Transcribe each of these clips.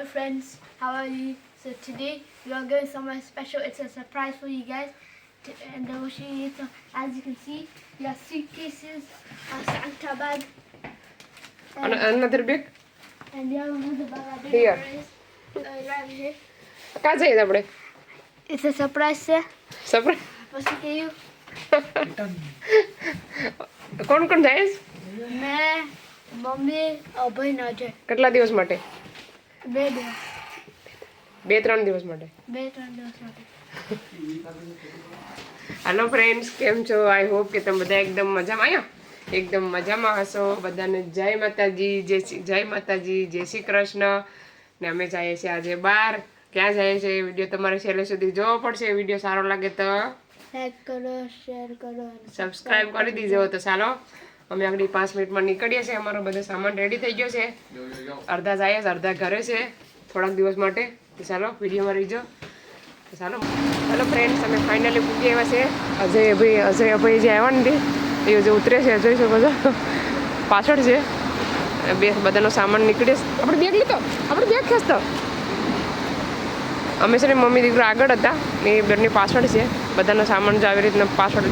Hello friends, how are you? So today we are going somewhere special. It's a surprise for you guys. And I will show you some, as you can see, we have suitcases, a Santa bag. And another bag? And we have another bag. I don't Here. know where it is. Right here. ક્યાં જઈએ આપણે? It's a surprise, sir. Surprise. What's it to you? કોણ કોણ જાય? मैं, mummy और बहन अजय. કેટલા દિવસ માટે? બે દિવસ. 2-3 દિવસ માટે. 2-3 દિવસ માટે. હેલો ફ્રેન્ડ્સ, કેમ છો? આઈ હોપ કે તમે બધા એકદમ મજામાં આવ્યા, એકદમ મજામાં હશો. બધાને જય માતાજી, જય માતાજી, જય શ્રી કૃષ્ણ. ને અમે જઈએ છીએ આજે બહાર. ક્યાં જઈએ છીએ વિડીયો તમારે છેલ્લે સુધી જોવો પડશે. વિડીયો સારો લાગે તો લાઈક કરો, શેર કરો, સબસ્ક્રાઇબ કરી દીજો. તો ચાલો અમે આગળ 5 મિનિટમાં નીકળીએ છીએ. અમારો બધો સામાન રેડી થઈ ગયો છે. અડધા જાય છે, અડધા ઘરે છે થોડાક દિવસ માટે. તો ચાલો વિડીયોમાં રહીજો. તો ચાલો હેલો ફ્રેન્ડ્સ, અમે ફાઇનલી પૂગી આવ્યા છે. અજયભાઈ જે આવ્યા ને એ જે ઉતરે છે, જોઈ શકો છો પાછળ છે. બધાનો સામાન નીકળે. આપણે બેગ લીધો, આપણે બેગ ખેંચતો. અમે છે ને મમ્મી દીકરો આગળ હતા, એ બેની પાછળ છે. બધાનો સામાન જો આવી રીતના પાછળ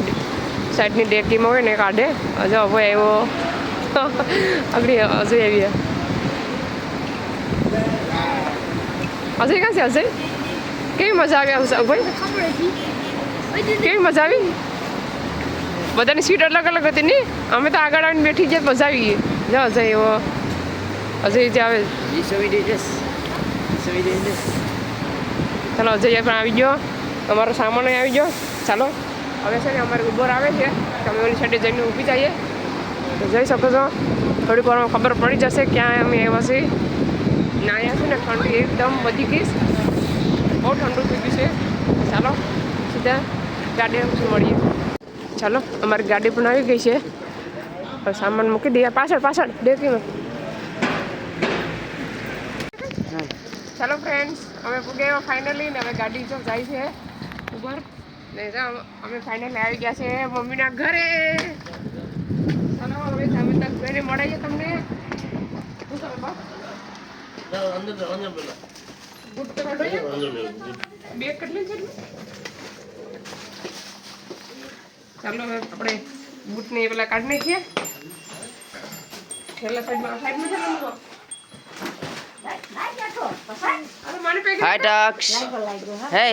સાઈડની ડેકીમાં હોય ને કાઢે. અજય હવે આવ્યો આગળ. અજય આવી, અજય ક્યાં છે? અજય કેવી મજા આવી? ભાઈ કેવી મજા આવી? બધાની સીટ અલગ અલગ હતી ને. અમે તો આગળ આવીને બેઠી ગયા, મજા આવી ગઈ. જો અજય એવો, અજય જે આવે. ચાલો અજય પણ આવી ગયો, અમારો સામાન આવી ગયો. ચાલો હવે છે ને અમારે ઉબર આવે છે, તમે ઓલી સાઈડે જઈને ઊભી જઈએ તો જઈ શકો છો. થોડીક વારમાં ખબર પડી જશે ક્યાં અમે આવ્યા છીએ. ના આવ્યા છે ને ઠંડી એકદમ વધી ગઈ, બહુ ઠંડુ થઈ ગયું છે. ચાલો સીધા ગાડી મળીએ. ચાલો અમારી ગાડી પણ આવી ગઈ છે. હવે સામાન મૂકી દઈએ પાછળ ડેકીમાં. ચાલો ફ્રેન્ડ્સ, અમે પૂગે ફાઇનલી ને હવે ગાડી જો જાય છે ઉપર. ને અમે ફાઇનલી આવી ગયા છે મમ્મીના ઘરે. ચાલો હવે અમે તક ઘરે મળીએ તમને. બે કેટલી છે? ચાલો હવે આપણે બૂટને એ પેલા કાઢી નાખીએ. છેલ્લા સાઈડમાં છે. Hi Tux. Hey.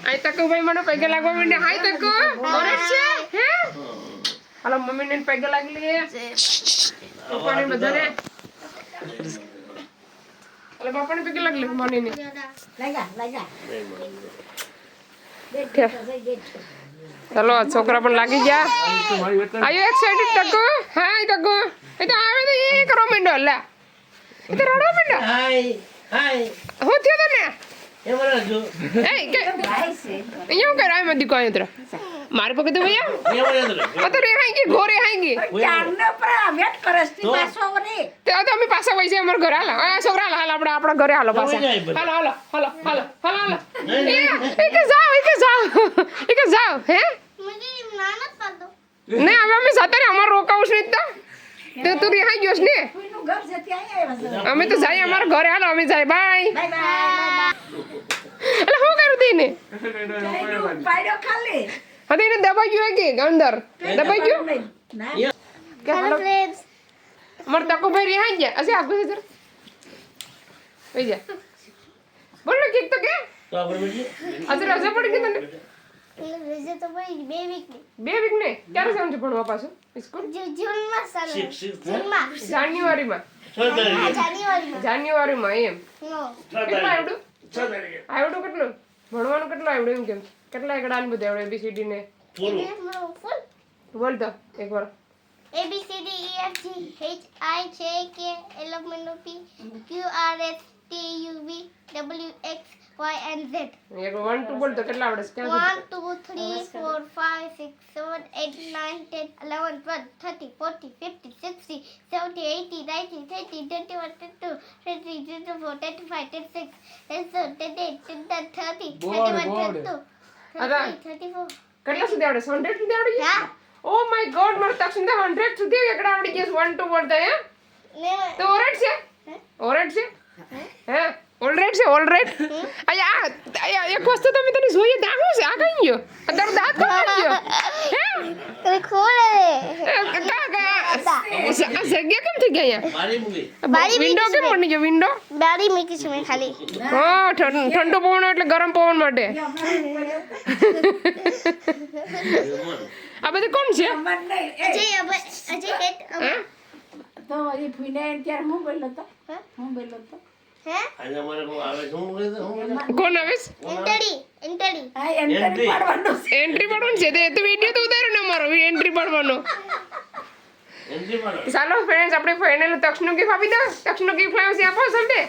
આય તકુ ભાઈ મને પગે લાગવા માંડે. હાય તકુ, ઓરેટ છે હે? હાલો મમ્મીને પગે લાગી લઈએ. પપ્પાને બધાને. હાલો બાપાને પગે લાગી લે મમ્મીને. લાગા. ચાલો છોકરા પણ લાગી ગયા. આયો એક્સાઇટેડ તકુ? હાય તકુ. એ તો આવે તો એ કરો માંડો. લા એ તો રડો માંડો. હાય હું થયો તને? એ કે અહીંયા કર આ મધી કોઈ ઉતર મારે પગે તો ભૈયા આ તો રે હાઈ ગઈ ઘોરે હાઈ ગઈ ચારને પર વેટ કરસ તી પાછો વરે તે તો અમે પાછા વઈ છે અમાર ઘરે. હાલ આ છોકરા હાલ આપણે આપણા ઘરે હાલો પાછા. હાલો એ કે જાવ હે મને નાના પાડો. ને હવે અમે જતા રે, અમાર રોકાવું છે તો તું રિહાઈ ગયો છે ને. અમે તો જાય અમારા ઘરે. હાલો અમે જાય. બાય. એટલે શું કરું તેને? હા તો એને દબાઈ ગયું કે અંદર દબાઈ ગયું. હેલો ફ્રેન્ડ્સ, અમાર તકો ભાઈ રિહાઈ ગયા. અસે આગળ જર ઓઈ જા બોલ કે તો કે અજર રજા પડી ગઈ તને? રજા તો પડી 2 વીક ની. 2 વીક ને ક્યારે જવાનું છે ભણવા પાછું સ્કૂલ? જૂનમાં જાન્યુઆરીમાં એમ. કેટલા આવડું કેટલું ભણવાનું? કેટલું આવડું એમ કેમ? કેટલા એકડા ને બધું આવડે? ABCD ને બોલ તો એકવાર. ABCD EFG HIJ K L M N O P Q R S T U V W X Y and Z. એક 1 2 બોલ તો કેટલા આવડે? 1 2 3 4 5 6 7 8 9 10 11 12 13 14 15 16 17 18 19 20 21 22 23 24 25 26 27 28 29 30 31 32 કેટલા સુધી આવડે? 100 સુધી આવડી ગયા? ઓ માય ગોડ, માર તક સુધી 100 સુધી એકડા આવડી ગયા. 1 2 બોલતા હે તો ઓરેટ છે હે? ઓલરાઈટ છે ઓલરાઈટ અહીંયા એક વસ્તુ તમે તને જોઈએ દાખવું છે આ કઈ ગયો તારો દાંત કોણ ગયો હે કરે ખોલે જગ્યા કેમ થઈ ગયા અહીંયા બારી વિન્ડો કેમ બની ગયો વિન્ડો બારી મૂકી છે મેં ખાલી હા ઠંડો પવન એટલે ગરમ પવન માટે આ બધું કોણ છે અજય હેટ તો એ ફૂઈને ત્યારે હું બોલ્યો તો હે કોણ આવે એન્ટડી હા એન્ટ્રી પાડવાનો છે. એન્ટ્રી પાડવાનું છે તે તો વિડિયો તો ઉતાર્યો ને અમારો એન્ટ્રી પાડવાનો ચાલો ફ્રેન્ડ્સ આપણે ફાઇનલ તક્ષનું ગિફ્ટ આપી દો તક્ષનું ગિફ્ટ લાવ્યો છે આપો સન્ડે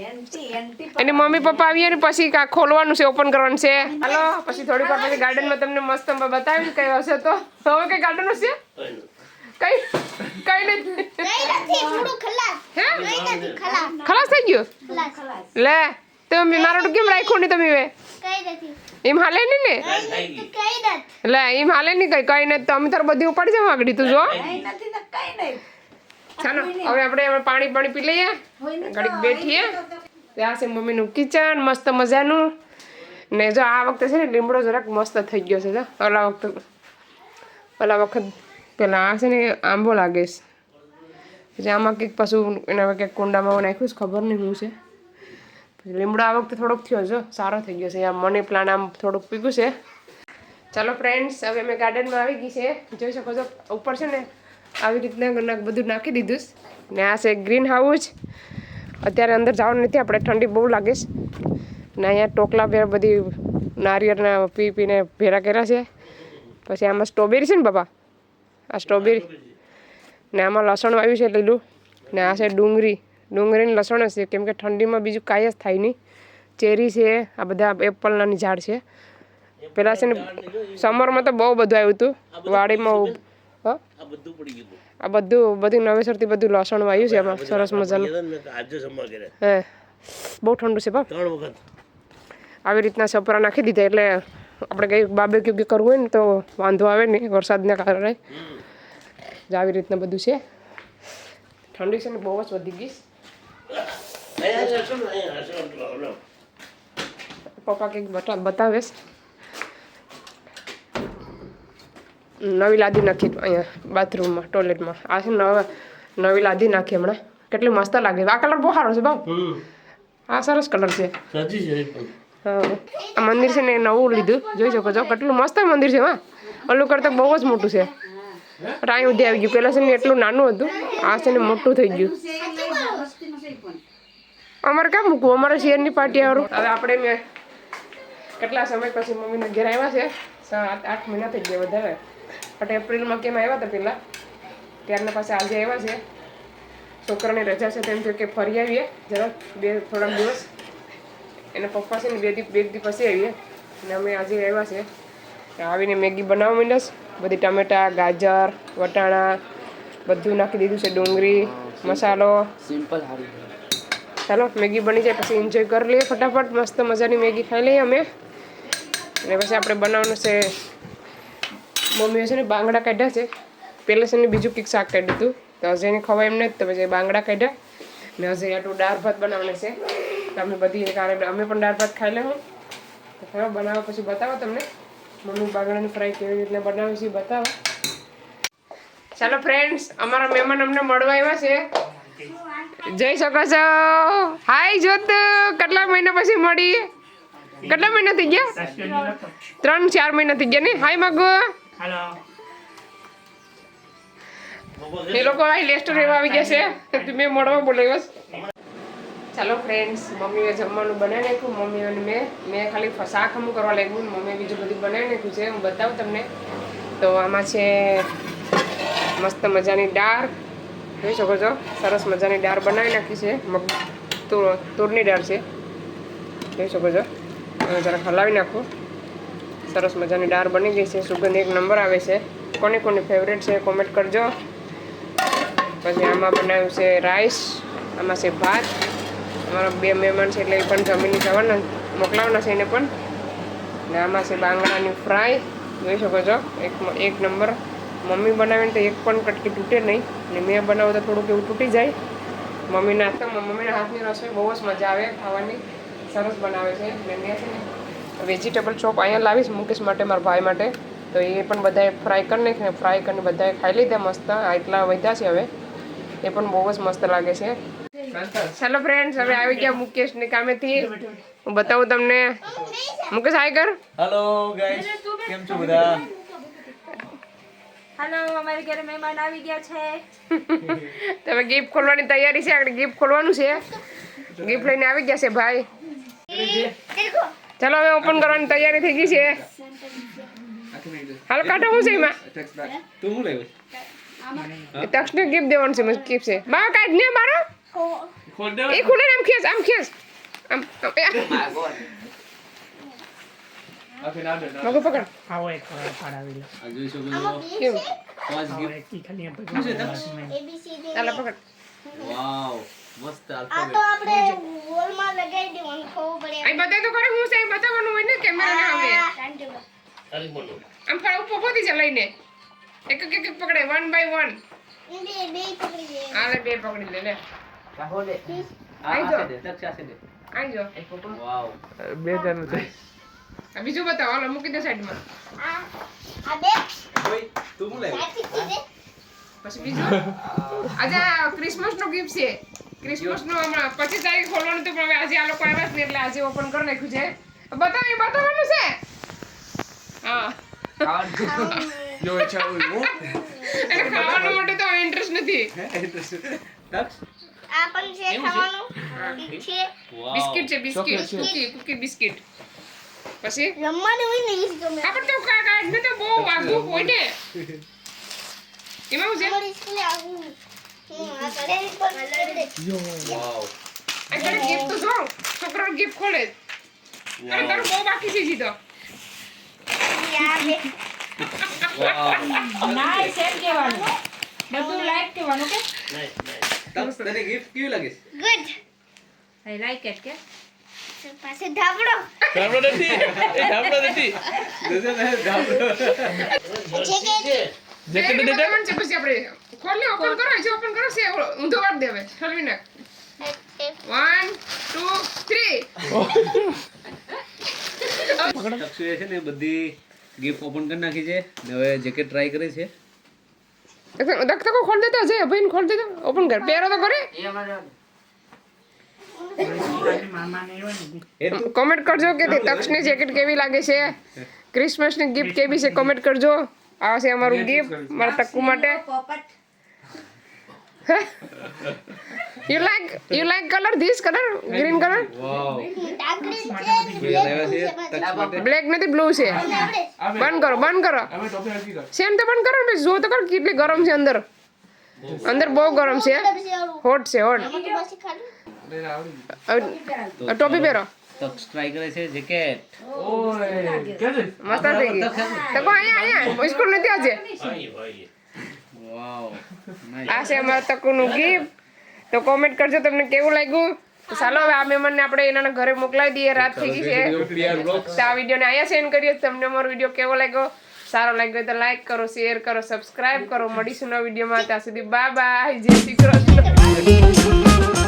એન્ટ્રી અને મમ્મી પપ્પા આવીએ ને પછી કા ખોલવાનું છે ઓપન કરવાનું છે હાલો પછી થોડીક વાર પછી ગાર્ડનમાં તમને મસ્ત બતાવી કઈ હશે તો હવે કઈ ગાર્ડન હશે કઈ નથી પૂરું ખલાસ હે કઈ નથી ખલાસ ખલાસ થઈ ગયું ખલાસ લે તમે મારો કેમ રાખ્યો ને તમે કઈ નથી એમ હાલે નહીં ને કઈ નથી લે એમ હાલે નહીં કઈ નથી તો અમે તાર બધી ઉપાડી જાવ આગળ તું જો કઈ નથી ને કઈ નહીં ચાલો હવે આપણે પાણી પી લઈએ ઘડીક બેઠીએ ત્યાં છે મમ્મીનું કિચન મસ્ત મજાનું ને જો આ વખતે છે ને લીમડો જરાક મસ્ત થઈ ગયો છે જો ઓલા વખત પેલા આ છે ને આંબો લાગે છે પછી આમાં કંઈક પાછું એના કંઈક કુંડામાં નાખ્યું છે ખબર નહીં શું છે પછી લીમડો આ વખતે થોડોક થયો જો સારો થઈ ગયો છે આ મની પ્લાન્ટ આમ થોડુંક પીગું છે ચાલો ફ્રેન્ડ્સ હવે અમે ગાર્ડનમાં આવી ગઈ છે જોઈ શકો છો ઉપર છે ને આવી રીતના બધું નાખી દીધું ને આ છે ગ્રીન હાઉસ અત્યારે અંદર જવાનું નથી આપણે ઠંડી બહુ લાગે છે ને અહીંયા ટોકલા ભેર બધી નારિયેળના પીને ભેરા કર્યા છે પછી આમાં સ્ટ્રોબેરી છે ને બાપા આ સ્ટ્રોબેરી ને આમાં લસણ વાવ્યું છે લીલું ને આ છે ડુંગળીને લસણ જ છે કેમ કે ઠંડીમાં બીજું કાંઈ જ થાય નહીં ચેરી છે આ બધા એપલનાની ઝાડ છે પહેલાં છે ને સમરમાં તો બહુ બધું આવ્યું હતું વાડીમાં આ બધું નવેસરથી બધું લસણ વાવ્યું છે એમાં સરસ મજાનું હે બહુ ઠંડુ છે બાપ આવી રીતના સપરા નાખી દીધા એટલે આપણે કંઈ બાર્બેક્યુ કરવું હોય ને તો વાંધો આવે નહીં વરસાદના કારણે જ આવી રીતના બધું છે ઠંડી છે ને બહુ જ વધી ગઈ પપ્પા કંઈક બતાવે નવી લાદી નાખી અહીંયા બાથરૂમમાં ટોયલેટમાં આ છે નવી લાદી નાખી હમણાં કેટલી મસ્ત લાગે આ કલર બહુ સારો છે બાપ આ સરસ કલર છે હા આ મંદિર છે ને નવું લીધું જોઈ શકો છો કેટલું મસ્ત મંદિર છે હા ઓલું કરતાં બહુ જ મોટું છે ટાઈમ સુધી આવી ગયું પહેલાં છે ને એટલું નાનું હતું આ છે ને મોટું થઈ ગયું અમારે ક્યાં મૂકવું અમારે શેરની પાર્ટી વાળું હવે આપણે મેં કેટલા સમય પછી મમ્મીના ઘેર આવ્યા છે 7-8 મહિના થઈ ગયા વધારે બટ એપ્રિલમાં કેમ આવ્યા હતા પહેલાં ત્યારના પાસે આજે આવ્યા છે છોકરાની રજા છે તેમ કે ફરી આવીએ જરાક થોડાક દિવસ એના પપ્પા છે ને બે દી પછી આવીએ અને અમે આજે આવ્યા છે આવીને મેગી બનાવવા માંડ્યા બધી ટમેટા ગાજર વટાણા બધું નાખી દીધું છે ડુંગળી મસાલો સિમ્પલ હારી ચાલો મેગી બની જાય પછી એન્જોય કરી લઈએ ફટાફટ મસ્ત મજાની મેગી ખાઈ લઈએ અમે અને પછી આપણે બનાવવાનું છે મમ્મીએ છે ને બાંગડા કાઢ્યા છે પહેલાં છે ને બીજું કંઈક શાક કાઢ્યું હતું તો હજેને ખવાય એમ નથી તો પછી બાંગડા કાઢ્યા ને હજે આટલું દાળ ભાત બનાવવાના છે તો અમે બધી કારણે અમે પણ દાળ ભાત ખાઈ લેવું તો ખરા બનાવો પછી બતાવો તમને મમ્મી બાંગડાની ફ્રાય કેવી રીતના બનાવે છે બતાવો ચાલો ફ્રેન્ડ્સ અમારા મહેમાન અમને મળવા આવ્યા છે જઈ શકો છો હાય જોત કેટલા મહિના પછી મળી કેટલા મહિના થઈ ગયા 3-4 મહિના થઈ ગયા ને હાય માગો એ લોકો આ લેસ્ટર રહેવા આવી ગયા છે મેં મળવા બોલાવ્યો ચાલો ફ્રેન્ડ્સ મમ્મીએ જમવાનું બનાવી નાખ્યું મમ્મી અને મેં ખાલી શાક હમું કરવા લાગ્યું મમ્મીએ બીજું બધું બનાવી નાખ્યું છે હું બતાવું તમને તો આમાં છે મસ્ત મજાની દાળ જોઈ શકો છો સરસ મજાની દાળ બનાવી નાખી છે તુરની દાળ છે જોઈ શકો છો જરા હલાવી નાખું સરસ મજાની દાળ બની ગઈ છે સુગંધ એક નંબર આવે છે કોની કોની ફેવરેટ છે કોમેન્ટ કરજો પછી આમાં બનાવ્યું છે રાઈસ આમાં છે ભાત અમારા 2 મહેમાન છે એટલે એ પણ જમીને જવાના મોકલાવવાના છે એને પણ ને આમાં છે બાંગડાની ફ્રાય જોઈ શકો છો એક નંબર મમ્મી બનાવીને તો એક પણ કટકી તૂટે નહીં ને મેં બનાવું તો થોડુંક એવું તૂટી જાય મમ્મીના હાથની રસોઈ બહુ જ મજા આવે ખાવાની, સરસ બનાવે છે. મેં છે ને વેજીટેબલ ચોપ અહીંયા લાવીશ મુકેશ માટે, મારા ભાઈ માટે. તો એ પણ બધાએ ફ્રાય કરી નાખીને ફ્રાય કરીને બધાએ ખાઈ લીધા મસ્ત. આટલા વધ્યા છે હવે, એ પણ બહુ જ મસ્ત લાગે છે. ચાલો ફ્રેન્ડ્સ, હવે આવી ગયા મુકેશને કામેથી. હું બતાવું તમને. મુકેશ હાય કર. હેલો ગાઈસ, કેમ છો બધા? હાલો, અમારી ઘરે મહેમાન આવી ગયા છે. તમે ગિફ્ટ ખોલવાની તૈયારી છે, આપણે ગિફ્ટ ખોલવાનું છે. ગિફ્ટ લઈને આવી ગયા છે ભાઈ. ચાલો હવે ઓપન કરવાની તૈયારી થઈ ગઈ છે. હાલ કાઢો, હું છે એમાં તું હું લાવ્યો? તક્ષને ગિફ્ટ દેવાનું છે. મસ્ત ગિફ્ટ છે. બા કાઢ ને મારો ખોલ દે. એ ખુલે આમ ખેંચ, આમ ખેંચ, આમ આખી ના દે. મગો પકડ. આવો એક પાડાવી લો. આ જોઈ શકો છો. કેમ પાંચ ગિફ્ટ. કી ખાલી આપણે શું છે તક? ABCD ચાલો પકડ. વાવ, મસ્ત આ તો આલ્ફાબેટ. આપણે વોલમાં લગાવી દેવાનું, ખબર પડે. અહીં બતાય તો કરે હું છે, અહીં બતાવવાનું હોય ને કેમેરા સામે. ટાઈમ આમ ફળ ઉપર પહોંચી જા લઈને. એક એક એક પકડે 1 by 1. બે પકડી દે. આલે બે પકડી લે લે. આ દે. તક છે દે. આઈ જો. વાવ. આ બીજું બતાવો, હાલો મૂકી દે સાઈડમાં. આ બે ઓય, તું હું લાવ્યો? સાચી કીધે. પછી બીજું આજે ક્રિસમસ નો ગિફ્ટ છે. ક્રિસમસ નો હમણાં 25 તારીખ ખોલવાનું હતું, પણ હવે આજે આ લોકો આવ્યા છે એટલે આજે ઓપન કરી નાખ્યું છે. બતાવવાનું છે. હા, જો ઈચ્છા હોય હું. એટલે ખાવાનું માટે તો ઇન્ટરેસ્ટ નથી. તક. આ પણ છે ખાવાનું. ઠીક છે. વાવ. બિસ્કિટ છે, બિસ્કિટ, કુકી બિસ્કિટ. પછી રમવાનું હોય ને ઈ જ ગમે. આપણે તો કાઢ ને તો બહુ વાગવું હોય ને. એમાં હું છે અમારી સ્કૂલે આવું. આ ઘરે પણ વાવ. આ ઘરે ગિફ્ટ તો જો છોકરાઓ ગિફ્ટ ખોલે. અરે તારું બહુ બાકી છે જીતો. આ બે વાવ. નાઈસ એમ કહેવાનું. બધું લાઈક કહેવાનું કે તક તને ગિફ્ટ કેવી લાગે છે? ગુડ. આઈ લાઈક ઇટ કે પાસે ધાબળો. ધાબળો નથી. એ ધાબળો નથી. જોજો ને ધાબળો. જેકેટ. જેકેટ બતાવવાનું છે. પછી આપણે ખોલ ને ઓપન કરો, જે ઓપન કરો છે ઊંધો વાળ દેવે. ઠલવી નાખ. 1 2 3. તક્ષુએ છે ને બધી ગિફ્ટ ઓપન કરી નાખી છે ને હવે જેકેટ ટ્રાય કરે છે. દેખ તો ખોલ દેતો છે ભાઈ, ખોલ દેતો, ઓપન કર, પહેરો તો કરે. મામાને એવો ને એ તું કોમેન્ટ કરજો કે તક્ષની જેકેટ કેવી લાગે છે, ક્રિસમસની ગિફ્ટ કેવી છે, કોમેન્ટ કરજો. આ છે અમારું ગિફ્ટ મારા તક્કુ માટે. પોપટ you like colour, this colour, green colour. Wow. ડાકડી છે. એ લાવ્યા છે તક્ષ માટે. બ્લેક નથી, બ્લુ છે. બંધ કરો, બંધ કરો. સેમ તો બંધ કરો ને, જો તો કર કેટલી ગરમ છે અંદર. અંદર બહુ ગરમ છે, હોટ છે, હોટ. પછી ખાલી ટોપી પહેરો. તક્ષ ટ્રાય કરે છે જેકેટ. મસ્ત થઈ ગઈ. તો અહીંયા સ્કૂલ નથી આજે. વાવ. આ છે અમારા તકુનું ગિફ્ટ. તો કોમેન્ટ કરજો તમને કેવું લાગ્યું. તો ચાલો હવે આ મહેમાનને આપણે એના ઘરે મોકલાવી દઈએ, રાત થઈ ગઈ છે. તો આ વિડીયોને અહીંયા સેન્ડ કરીએ. તમને અમારો વિડીયો કેવો લાગ્યો, સારો લાગ્યો તો લાઈક કરો, શેર કરો, સબસ્ક્રાઇબ કરો. મળીશું નવા વિડીયોમાં. ત્યાં સુધી બાય બાય, જય શ્રી કૃષ્ણ.